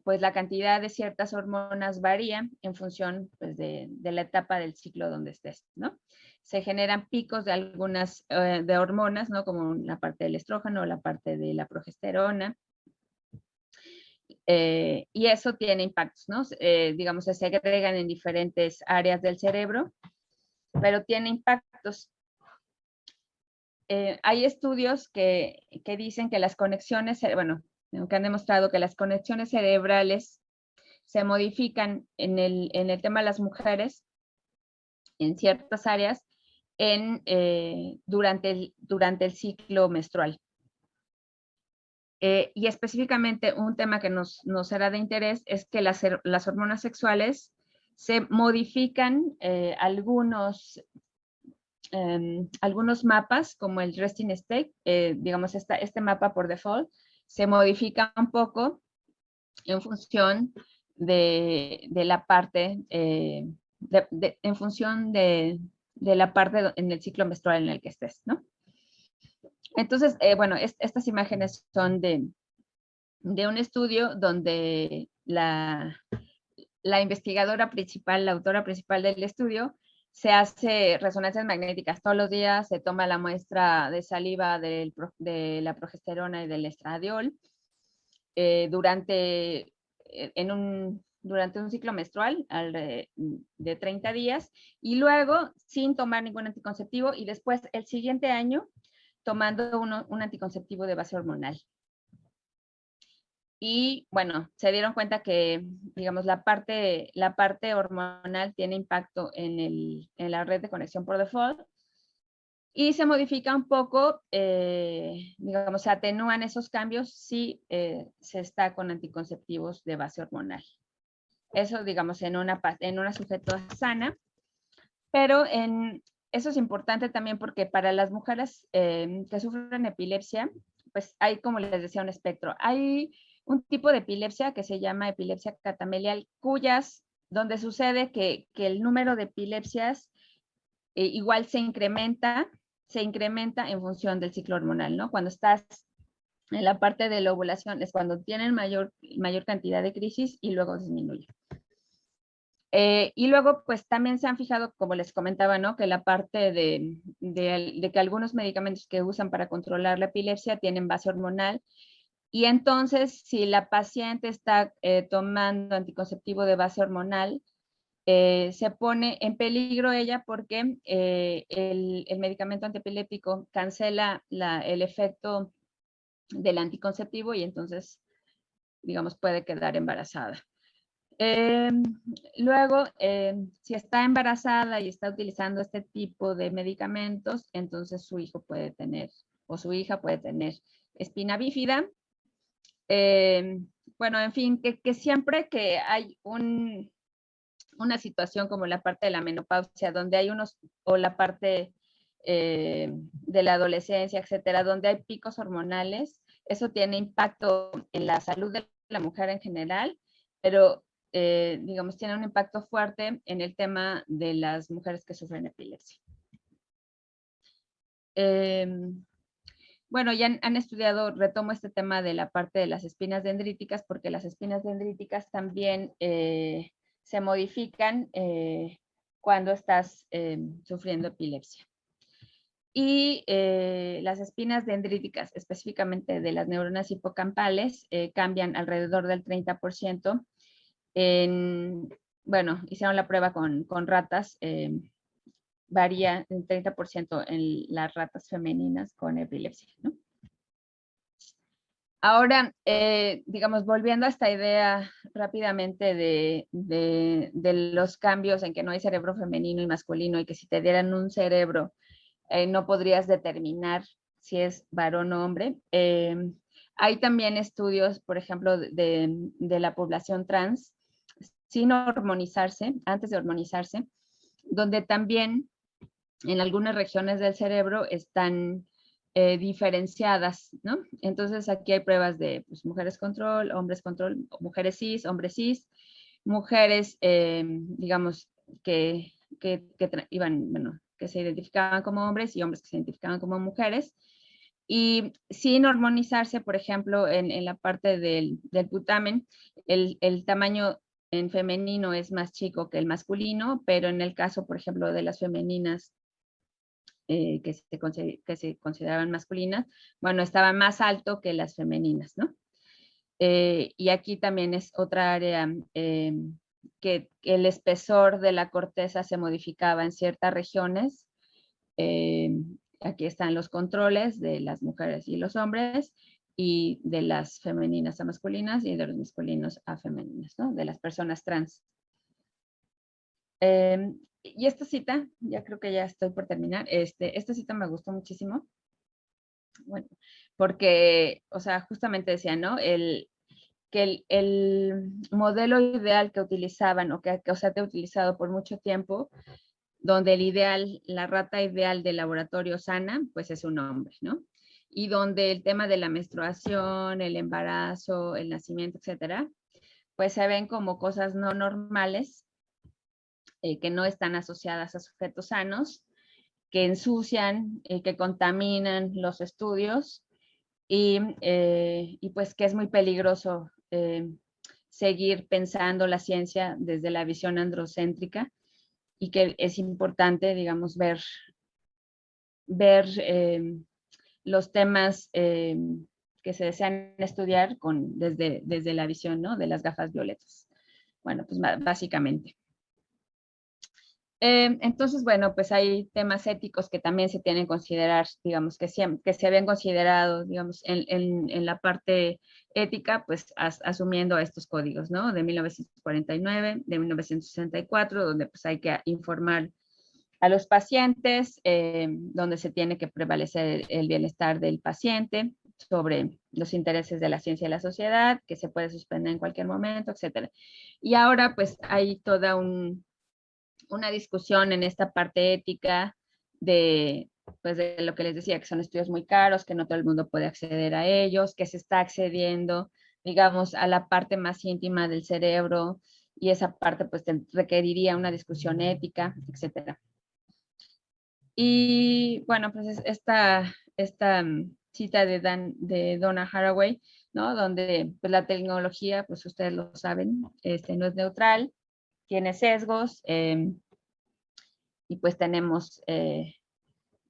pues la cantidad de ciertas hormonas varía en función pues, de la etapa del ciclo donde estés, ¿no? Se generan picos de algunas de hormonas, ¿no? Como la parte del estrógeno, la parte de la progesterona, y eso tiene impactos, ¿no? Digamos, se segregan en diferentes áreas del cerebro, pero tiene impactos. Hay estudios que dicen que las conexiones, bueno, que han demostrado que las conexiones cerebrales se modifican en el tema de las mujeres en ciertas áreas durante el ciclo menstrual. Y específicamente un tema que nos será de interés es que las hormonas sexuales se modifican algunos mapas, como el resting state, digamos, este mapa por default, se modifica un poco en función de la parte, en función de la parte en el ciclo menstrual en el que estés, ¿no? Entonces, bueno, estas imágenes son de un estudio donde la investigadora principal, la autora principal del estudio, se hace resonancias magnéticas todos los días, se toma la muestra de saliva de la progesterona y del estradiol durante un ciclo menstrual de 30 días y luego sin tomar ningún anticonceptivo y después el siguiente año tomando un anticonceptivo de base hormonal. Y bueno, se dieron cuenta que, digamos, la parte hormonal tiene impacto en la red de conexión por default, Y se modifica un poco, digamos, se atenúan esos cambios si se está con anticonceptivos de base hormonal. Eso, digamos, en una sujeta sana, pero eso es importante también porque para las mujeres que sufren epilepsia, pues hay, como les decía, un espectro. Hay un tipo de epilepsia que se llama epilepsia catamelial, donde sucede que el número de epilepsias igual se incrementa en función del ciclo hormonal, ¿no? Cuando estás en la parte de la ovulación es cuando tienen mayor cantidad de crisis y luego disminuye. Y luego, pues también se han fijado, como les comentaba, ¿no? Que la parte de que algunos medicamentos que usan para controlar la epilepsia tienen base hormonal. Y entonces, si la paciente está tomando anticonceptivo de base hormonal, se pone en peligro ella porque el medicamento antiepiléptico cancela el efecto del anticonceptivo y entonces, digamos, puede quedar embarazada. Luego, si está embarazada y está utilizando este tipo de medicamentos, entonces su hijo puede tener, o su hija puede tener espina bífida. Bueno, en fin, que siempre que hay una situación como la parte de la menopausia, donde hay o la parte de la adolescencia, etcétera, donde hay picos hormonales, eso tiene impacto en la salud de la mujer en general, pero digamos, tiene un impacto fuerte en el tema de las mujeres que sufren epilepsia. Bueno, ya han estudiado, retomo este tema de la parte de las espinas dendríticas, porque las espinas dendríticas también se modifican cuando estás sufriendo epilepsia. Y las espinas dendríticas, específicamente de las neuronas hipocampales, cambian alrededor del 30%. Bueno, hicieron la prueba con ratas, varía en 30% en las ratas femeninas con epilepsia, ¿no? Ahora, digamos, volviendo a esta idea rápidamente de los cambios en que no hay cerebro femenino y masculino y que si te dieran un cerebro no podrías determinar si es varón o hombre. Hay también estudios, por ejemplo, de la población trans sin hormonizarse, antes de hormonizarse, donde también en algunas regiones del cerebro están diferenciadas, ¿no? Entonces aquí hay pruebas de pues, mujeres control, mujeres cis, hombres cis, mujeres, digamos, que iban, bueno, que se identificaban como hombres y hombres que se identificaban como mujeres. Y sin hormonizarse, por ejemplo, en la parte del putamen, el tamaño en femenino es más chico que el masculino, pero en el caso, por ejemplo, de las femeninas que se consideraban masculinas, bueno, estaba más alto que las femeninas, ¿no? Y aquí también es otra área que el espesor de la corteza se modificaba en ciertas regiones. Aquí están los controles de las mujeres y los hombres, y de las femeninas a masculinas y de los masculinos a femeninas, ¿no? De las personas trans. Y esta cita, ya creo que ya estoy por terminar, esta cita me gustó muchísimo, bueno, porque, o sea, justamente decía, ¿no? Que el modelo ideal que utilizaban, o que se ha utilizado por mucho tiempo, donde el ideal, la rata ideal del laboratorio sana, pues es un hombre, ¿no? Y donde el tema de la menstruación, el embarazo, el nacimiento, etcétera, pues se ven como cosas no normales, que no están asociadas a sujetos sanos, que ensucian, que contaminan los estudios y pues que es muy peligroso seguir pensando la ciencia desde la visión androcéntrica, y que es importante, digamos, ver los temas que se desean estudiar desde la visión, ¿no? De las gafas violetas. Bueno, pues básicamente. Entonces, bueno, pues hay temas éticos que también se tienen que considerar, digamos, que se habían considerado, digamos, en la parte ética, pues asumiendo estos códigos, ¿no? De 1949, de 1964, donde pues hay que informar a los pacientes, donde se tiene que prevalecer el bienestar del paciente sobre los intereses de la ciencia y la sociedad, que se puede suspender en cualquier momento, etc. Y ahora pues hay toda una discusión en esta parte ética pues de lo que les decía, que son estudios muy caros, que no todo el mundo puede acceder a ellos, que se está accediendo, digamos, a la parte más íntima del cerebro, y esa parte pues requeriría una discusión ética, etcétera. Y bueno, pues esta cita de Donna Haraway, ¿no? Donde pues, la tecnología, pues ustedes lo saben, no es neutral, tiene sesgos, y pues tenemos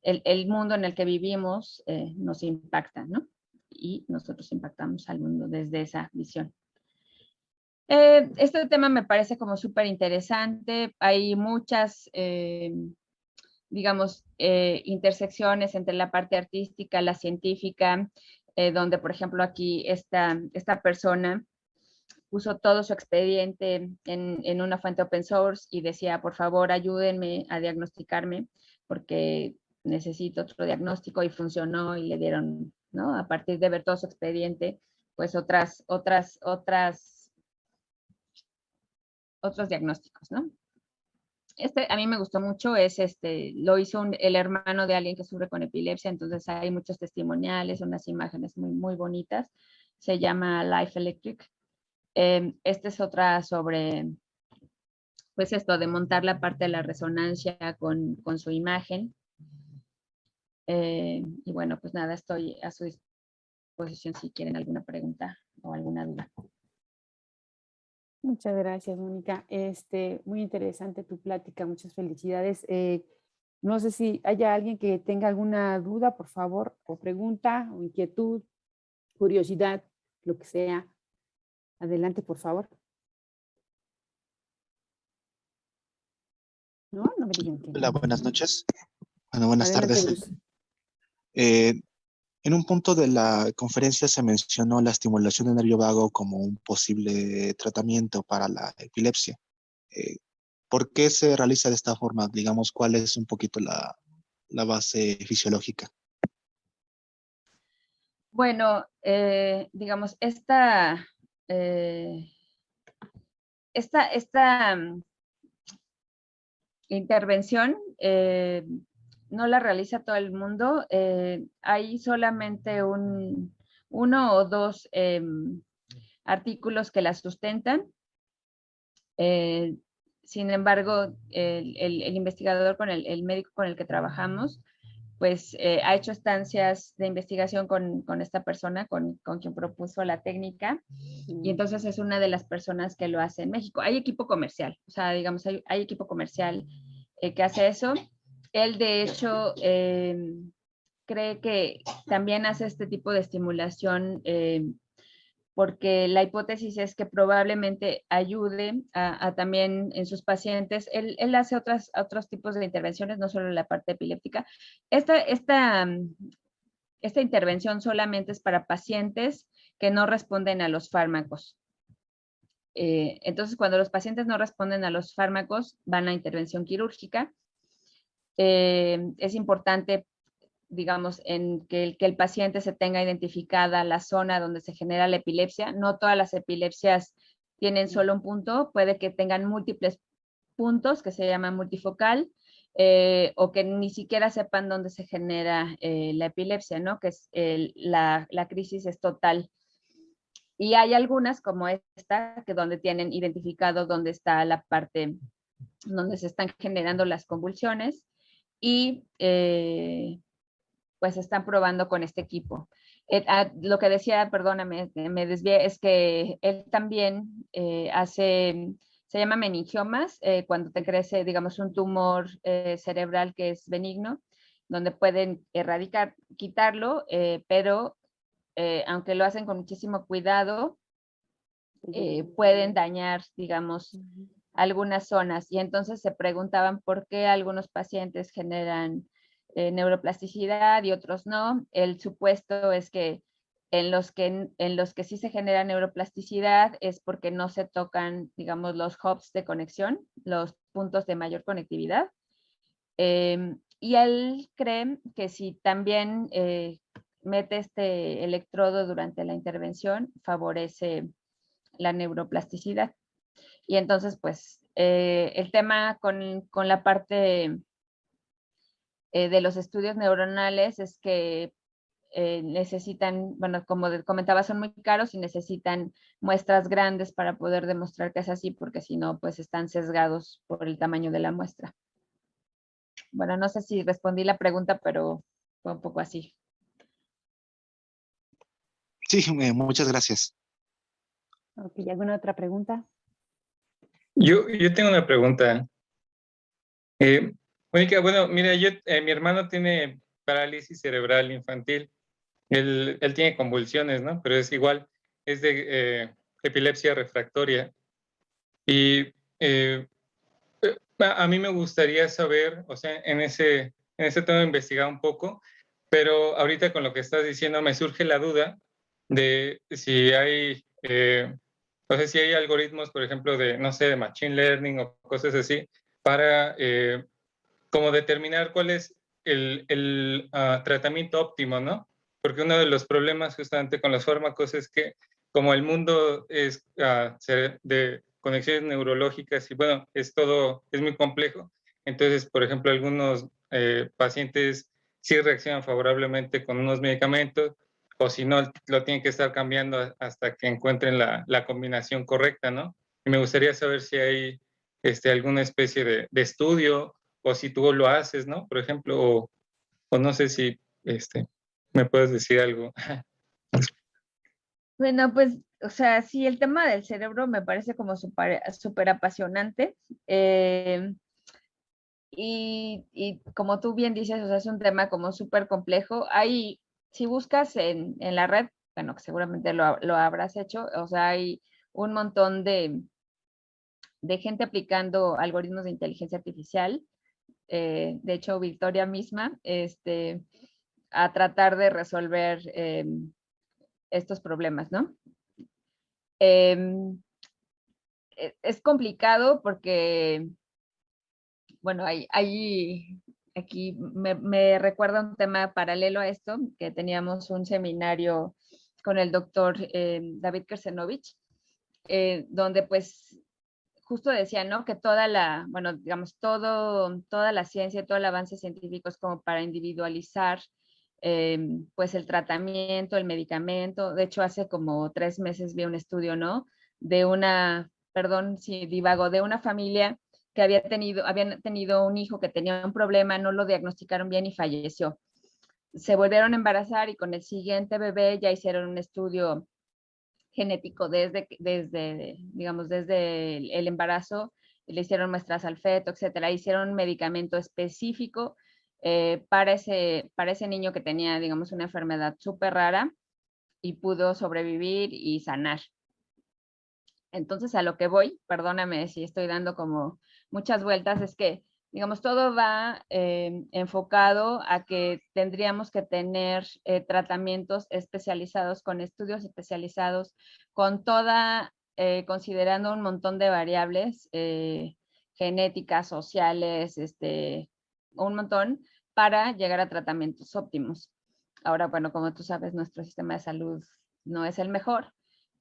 el mundo en el que vivimos nos impacta, ¿no? Y nosotros impactamos al mundo desde esa visión. Este tema me parece como súper interesante. Hay muchas, digamos, intersecciones entre la parte artística, la científica, donde, por ejemplo, aquí esta persona puso todo su expediente en una fuente open source y decía, por favor, ayúdenme a diagnosticarme porque necesito otro diagnóstico, y funcionó, y le dieron, ¿no? A partir de ver todo su expediente, pues otros diagnósticos, ¿no? A mí me gustó mucho, lo hizo el hermano de alguien que sufre con epilepsia, entonces hay muchos testimoniales, unas imágenes muy, muy bonitas. Se llama Life Electric. Esta es otra sobre, pues esto, de montar la parte de la resonancia con su imagen. Y bueno, pues nada, estoy a su disposición si quieren alguna pregunta o alguna duda. Muchas gracias, Mónica. Muy interesante tu plática, muchas felicidades. No sé si haya alguien que tenga alguna duda, por favor, o pregunta, o inquietud, curiosidad, lo que sea. Adelante, por favor. No, no me digan que no. Hola, buenas noches. Bueno, buenas Adelante, tardes. Bruce. En un punto de la conferencia se mencionó la estimulación del nervio vago como un posible tratamiento para la epilepsia. ¿Por qué se realiza de esta forma? Digamos, ¿cuál es un poquito la base fisiológica? Bueno, digamos, esta intervención no la realiza todo el mundo. Hay solamente uno o dos artículos que la sustentan. Sin embargo, el investigador el médico con el que trabajamos, pues ha hecho estancias de investigación con esta persona, con quien propuso la técnica, y entonces es una de las personas que lo hace en México. Hay equipo comercial, o sea, digamos, hay equipo comercial que hace eso. Él, de hecho, cree que también hace este tipo de estimulación porque la hipótesis es que probablemente ayude a también en sus pacientes. Él hace otros tipos de intervenciones, no solo la parte epiléptica. Esta intervención solamente es para pacientes que no responden a los fármacos. Entonces, cuando los pacientes no responden a los fármacos, van a intervención quirúrgica. Es importante, digamos, en que el paciente se tenga identificada la zona donde se genera la epilepsia. No todas las epilepsias tienen solo un punto, puede que tengan múltiples puntos, que se llama multifocal, o que ni siquiera sepan dónde se genera la epilepsia, ¿no? Que es la crisis es total. Y hay algunas como esta, que donde tienen identificado dónde está la parte donde se están generando las convulsiones, y pues están probando con este equipo. Lo que decía, perdóname, me desvié, es que él también se llama meningiomas, cuando te crece, digamos, un tumor cerebral que es benigno, donde pueden quitarlo, pero aunque lo hacen con muchísimo cuidado, pueden dañar, digamos, algunas zonas. Y entonces se preguntaban por qué algunos pacientes generan neuroplasticidad y otros no. El supuesto es que en los que sí se genera neuroplasticidad es porque no se tocan, digamos, los hubs de conexión, los puntos de mayor conectividad. Y él cree que si también mete este electrodo durante la intervención, favorece la neuroplasticidad. Y entonces, pues, el tema con la parte de los estudios neuronales es que necesitan, bueno, como comentaba, son muy caros y necesitan muestras grandes para poder demostrar que es así, porque si no, pues están sesgados por el tamaño de la muestra. Bueno, no sé si respondí la pregunta, pero fue un poco así. Sí, muchas gracias. Ok, ¿alguna otra pregunta? Yo tengo una pregunta. Mónica, bueno, mira, mi hermano tiene parálisis cerebral infantil. Él tiene convulsiones, ¿no? Pero es igual, es de epilepsia refractoria. Y a mí me gustaría saber, o sea, en ese tema investigar un poco, pero ahorita con lo que estás diciendo me surge la duda de si hay, o sea, si hay algoritmos, por ejemplo, de, no sé, de machine learning o cosas así, para como determinar cuál es el tratamiento óptimo, ¿no? Porque uno de los problemas justamente con los fármacos es que como el mundo es de conexiones neurológicas y bueno, es muy complejo, entonces, por ejemplo, algunos pacientes sí reaccionan favorablemente con unos medicamentos o si no, lo tienen que estar cambiando hasta que encuentren la combinación correcta, ¿no? Y me gustaría saber si hay alguna especie de estudio o si tú lo haces, ¿no? Por ejemplo, o no sé si me puedes decir algo. Bueno, pues, o sea, sí, el tema del cerebro me parece como súper apasionante. Y como tú bien dices, o sea, es un tema como súper complejo. Hay, si buscas en la red, bueno, que seguramente lo habrás hecho, o sea, hay un montón de gente aplicando algoritmos de inteligencia artificial. De hecho, Victoria misma, a tratar de resolver estos problemas, ¿no? Em, es complicado porque, bueno, aquí me recuerda un tema paralelo a esto, que teníamos un seminario con el doctor David Kersenovich, donde pues justo decía, ¿no? Que bueno, digamos, toda la ciencia, todo el avance científico es como para individualizar pues el tratamiento, el medicamento. De hecho, hace como 3 meses vi un estudio, ¿no? Perdón si divago, de una familia que habían tenido un hijo que tenía un problema, no lo diagnosticaron bien y falleció. Se volvieron a embarazar y con el siguiente bebé ya hicieron un estudio genético digamos, desde el embarazo, le hicieron muestras al feto, etcétera, hicieron un medicamento específico para ese niño que tenía, digamos, una enfermedad súper rara y pudo sobrevivir y sanar. Entonces, a lo que voy, perdóname si estoy dando como muchas vueltas, es que, digamos, todo va enfocado a que tendríamos que tener tratamientos especializados, con estudios especializados, con considerando un montón de variables genéticas, sociales, un montón, para llegar a tratamientos óptimos. Ahora, bueno, como tú sabes, nuestro sistema de salud no es el mejor.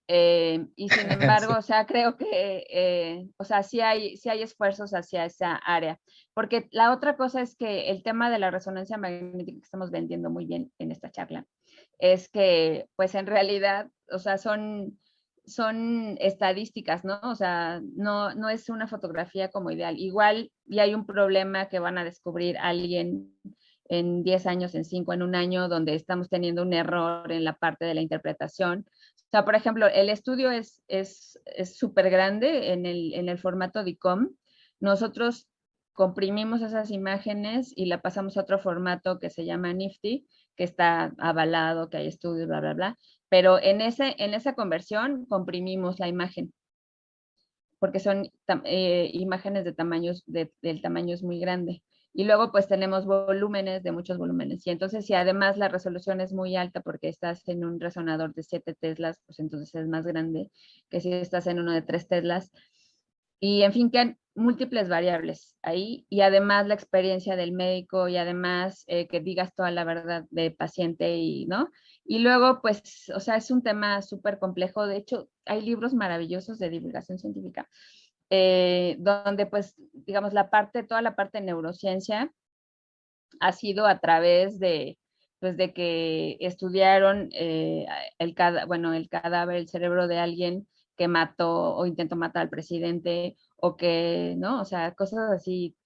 Y sin embargo, o sea, creo que, o sea, sí hay esfuerzos hacia esa área, porque la otra cosa es que el tema de la resonancia magnética que estamos vendiendo muy bien en esta charla, es que, pues en realidad, o sea, son estadísticas, ¿no? O sea, no es una fotografía como ideal. Igual, y hay un problema que van a descubrir alguien en 10 años, en 5, en un año, donde estamos teniendo un error en la parte de la interpretación. O sea, por ejemplo, el estudio es súper grande en el formato DICOM. Nosotros comprimimos esas imágenes y la pasamos a otro formato que se llama Nifty, que está avalado, que hay estudios, bla, bla, bla. Pero en esa conversión comprimimos la imagen, porque son imágenes del tamaño es muy grande. Y luego pues tenemos volúmenes de muchos volúmenes. Y entonces si además la resolución es muy alta porque estás en un resonador de 7 teslas, pues entonces es más grande que si estás en uno de 3 teslas. Y en fin, que hay múltiples variables ahí y además la experiencia del médico y además que digas toda la verdad de paciente y, ¿no? Y luego, pues, o sea, es un tema súper complejo. De hecho, hay libros maravillosos de divulgación científica donde, pues, digamos, toda la parte de neurociencia ha sido a través de, pues, de que estudiaron el cadáver, el cerebro de alguien que mató o intentó matar al presidente o que, ¿no? O sea, cosas así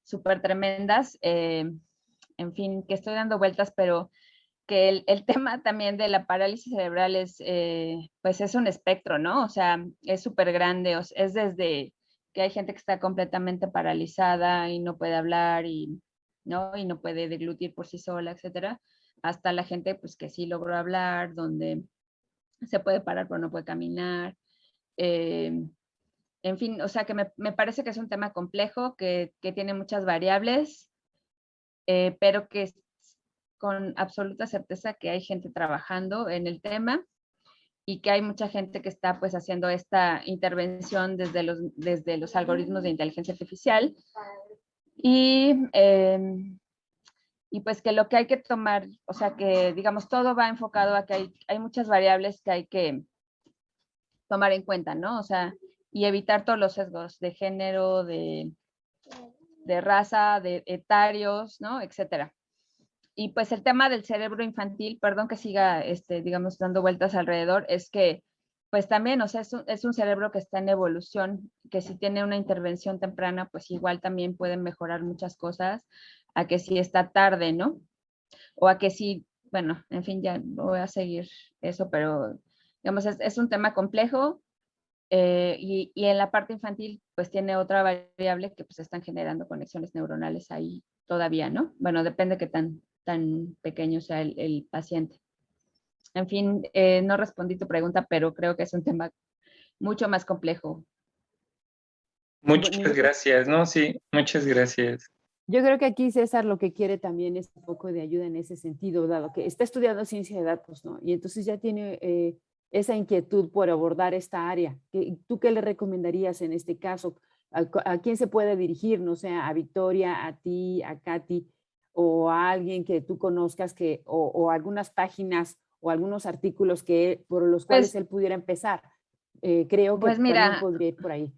súper tremendas. En fin, que estoy dando vueltas, pero que el tema también de la parálisis cerebral es, pues es un espectro, ¿no? O sea, es súper grande, es desde que hay gente que está completamente paralizada y no puede hablar y, ¿no? Y no puede deglutir por sí sola, etcétera, hasta la gente, pues, que sí logró hablar, donde se puede parar pero no puede caminar. Eh, en fin, o sea, que me parece que es un tema complejo, que tiene muchas variables, pero que con absoluta certeza que hay gente trabajando en el tema y que hay mucha gente que está pues haciendo esta intervención desde los algoritmos de inteligencia artificial y, y pues que lo que hay que tomar, o sea que digamos todo va enfocado a que hay muchas variables que hay que tomar en cuenta, ¿no? O sea, y evitar todos los sesgos de género, de raza, de etarios, ¿no? Etcétera. Y pues el tema del cerebro infantil, perdón que siga, digamos, dando vueltas alrededor, es que pues también, o sea, es un cerebro que está en evolución, que si tiene una intervención temprana, pues igual también pueden mejorar muchas cosas, a que si está tarde, ¿no? O a que si, bueno, en fin, ya no voy a seguir eso, pero digamos, es un tema complejo y en la parte infantil, pues tiene otra variable que pues están generando conexiones neuronales ahí todavía, ¿no? Bueno, depende de qué tan pequeño sea el paciente. En fin, no respondí tu pregunta, pero creo que es un tema mucho más complejo. Muchas gracias, ¿no? Sí, muchas gracias. Yo creo que aquí César lo que quiere también es un poco de ayuda en ese sentido, dado que está estudiando ciencia de datos, ¿no? Y entonces ya tiene esa inquietud por abordar esta área. ¿Tú qué le recomendarías en este caso? ¿A quién se puede dirigir? No sé, a Victoria, a ti, a Katy, o a alguien que tú conozcas, o algunas páginas o algunos artículos por los cuales Pues, él pudiera empezar. Creo que pues también mira, podría ir por ahí.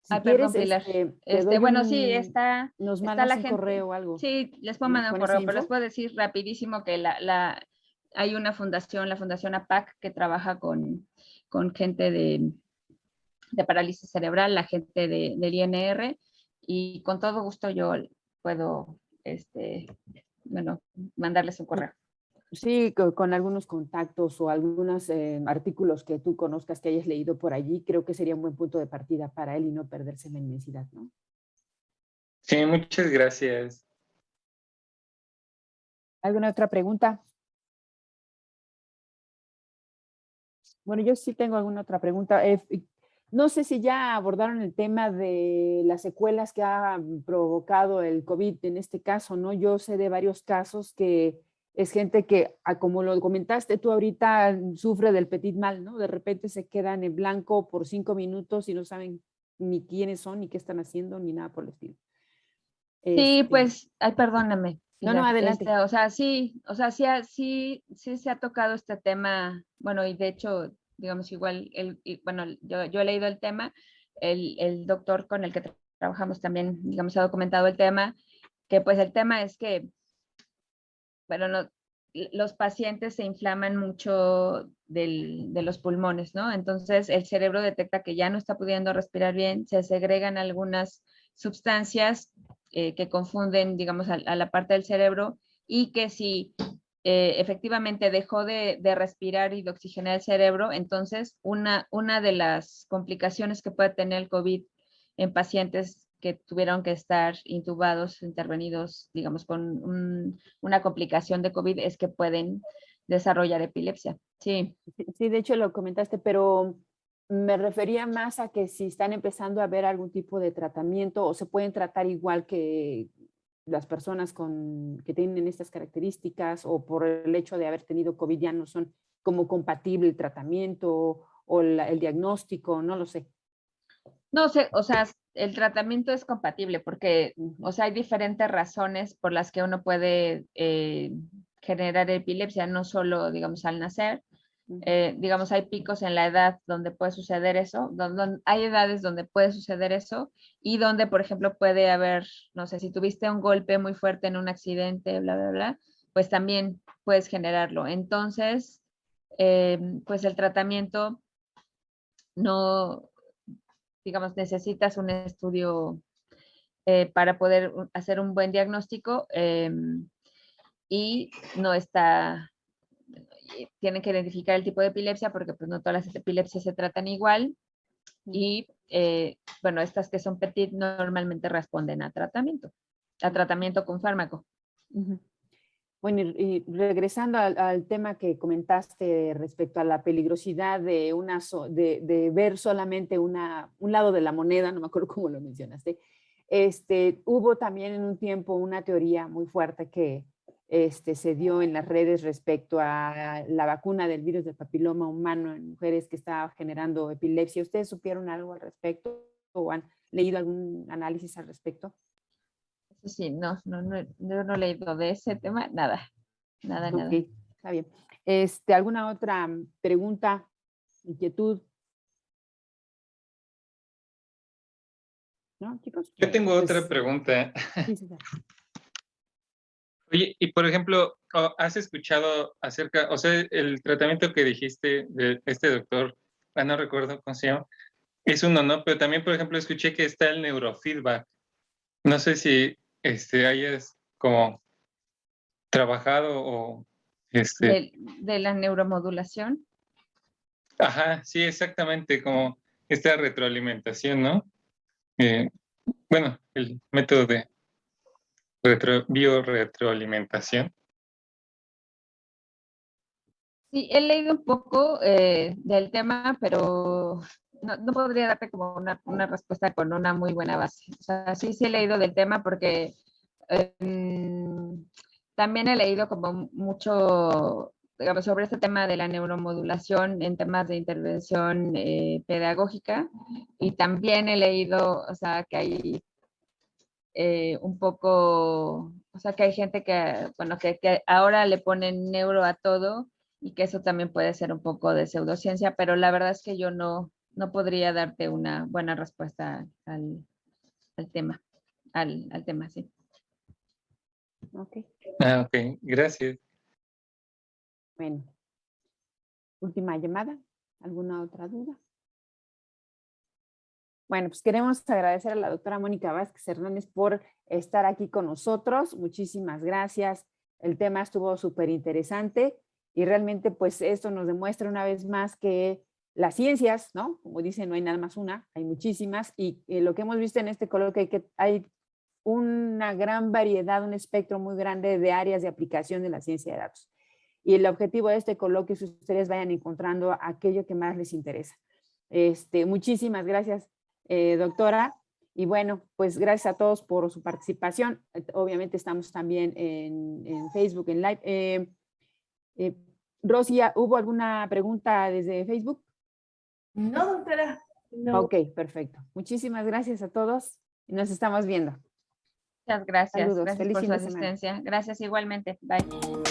Si ay, perdón, quieres, Pilar. te doy Bueno, sí, nos está mandas la un gente. correo o algo, Sí, les puedo ¿no? mandar un Con esa correo, pero les info. puedo decir rapidísimo que hay una fundación, la Fundación APAC, que trabaja con gente de parálisis cerebral, la gente del INR, y con todo gusto yo puedo, bueno, mandarles un correo. Sí, con algunos contactos o algunos artículos que tú conozcas que hayas leído por allí, creo que sería un buen punto de partida para él y no perderse en la inmensidad, ¿no? Sí, muchas gracias. ¿Alguna otra pregunta? Bueno, yo sí tengo alguna otra pregunta. No sé si ya abordaron el tema de las secuelas que ha provocado el COVID en este caso, ¿no? Yo sé de varios casos que es gente que, como lo comentaste tú ahorita, sufre del petit mal, ¿no? De repente se quedan en blanco por 5 minutos y no saben ni quiénes son, ni qué están haciendo, ni nada por el estilo. Sí, Este, pues, ay, perdóname, no, Pilar. adelante. O sea, sí se ha tocado este tema, bueno, y de hecho, digamos, igual, bueno, yo he leído el tema, el doctor con el que trabajamos también, digamos, ha documentado el tema, que pues el tema es que, bueno, no, los pacientes se inflaman mucho de los pulmones, ¿no? Entonces el cerebro detecta que ya no está pudiendo respirar bien, se segregan algunas sustancias que confunden, digamos, a la parte del cerebro y que si efectivamente dejó de respirar y de oxigenar el cerebro, entonces una de las complicaciones que puede tener el COVID en pacientes que tuvieron que estar intubados, intervenidos, digamos, con una complicación de COVID es que pueden desarrollar epilepsia. Sí. Sí, de hecho lo comentaste, pero me refería más a que si están empezando a ver algún tipo de tratamiento o se pueden tratar igual que las personas que tienen estas características o por el hecho de haber tenido COVID ya no son como compatible el tratamiento o el diagnóstico, no lo sé. No sé, o sea, el tratamiento es compatible porque, o sea, hay diferentes razones por las que uno puede generar epilepsia, no solo, digamos, al nacer. Digamos, hay picos en la edad donde puede suceder eso, hay edades donde puede suceder eso y donde, por ejemplo, puede haber, no sé, si tuviste un golpe muy fuerte en un accidente, bla, bla, bla, pues también puedes generarlo. Entonces, pues el tratamiento no, digamos, necesitas un estudio para poder hacer un buen diagnóstico y no está, tienen que identificar el tipo de epilepsia porque pues no todas las epilepsias se tratan igual y bueno, estas que son petit normalmente responden a tratamiento con fármaco. Bueno, y regresando al tema que comentaste respecto a la peligrosidad de, de ver solamente un lado de la moneda, no me acuerdo cómo lo mencionaste, hubo también en un tiempo una teoría muy fuerte que se dio en las redes respecto a la vacuna del virus del papiloma humano en mujeres que estaba generando epilepsia. ¿Ustedes supieron algo al respecto o han leído algún análisis al respecto? Sí, no, yo no he leído de ese tema, nada. Ok, está bien. ¿Alguna otra pregunta, inquietud? ¿No, chicos? Yo tengo otra pregunta. Sí, César. Oye, y por ejemplo, ¿has escuchado acerca, o sea, el tratamiento que dijiste de este doctor, no recuerdo cómo se llama, es uno, ¿no? Pero también, por ejemplo, escuché que está el neurofeedback. No sé si hayas como trabajado o De la neuromodulación. Ajá, sí, exactamente, como esta retroalimentación, ¿no? Bueno, el método de biorretroalimentación. Sí, he leído un poco del tema, pero no podría darte como una respuesta con una muy buena base. O sea, sí he leído del tema porque también he leído como mucho, digamos, sobre este tema de la neuromodulación en temas de intervención pedagógica y también he leído, o sea, que hay un poco, o sea, que hay gente que, bueno, que ahora le ponen neuro a todo y que eso también puede ser un poco de pseudociencia, pero la verdad es que yo no podría darte una buena respuesta al tema, al tema, sí. Ok. Ok, gracias. Bueno, última llamada. ¿Alguna otra duda? Bueno, pues queremos agradecer a la doctora Mónica Vázquez Hernández por estar aquí con nosotros. Muchísimas gracias. El tema estuvo súper interesante y realmente pues esto nos demuestra una vez más que las ciencias, ¿no? Como dicen, no hay nada más una, hay muchísimas y lo que hemos visto en este coloquio es que hay una gran variedad, un espectro muy grande de áreas de aplicación de la ciencia de datos. Y el objetivo de este coloquio es que ustedes vayan encontrando aquello que más les interesa. Muchísimas gracias, doctora. Y bueno, pues gracias a todos por su participación. Obviamente estamos también en Facebook, en Live. Rosy, ¿hubo alguna pregunta desde Facebook? No, doctora. No. Ok, perfecto. Muchísimas gracias a todos y nos estamos viendo. Muchas gracias. Saludos. Gracias Feliz por fin su de semana. asistencia. Gracias igualmente. Bye.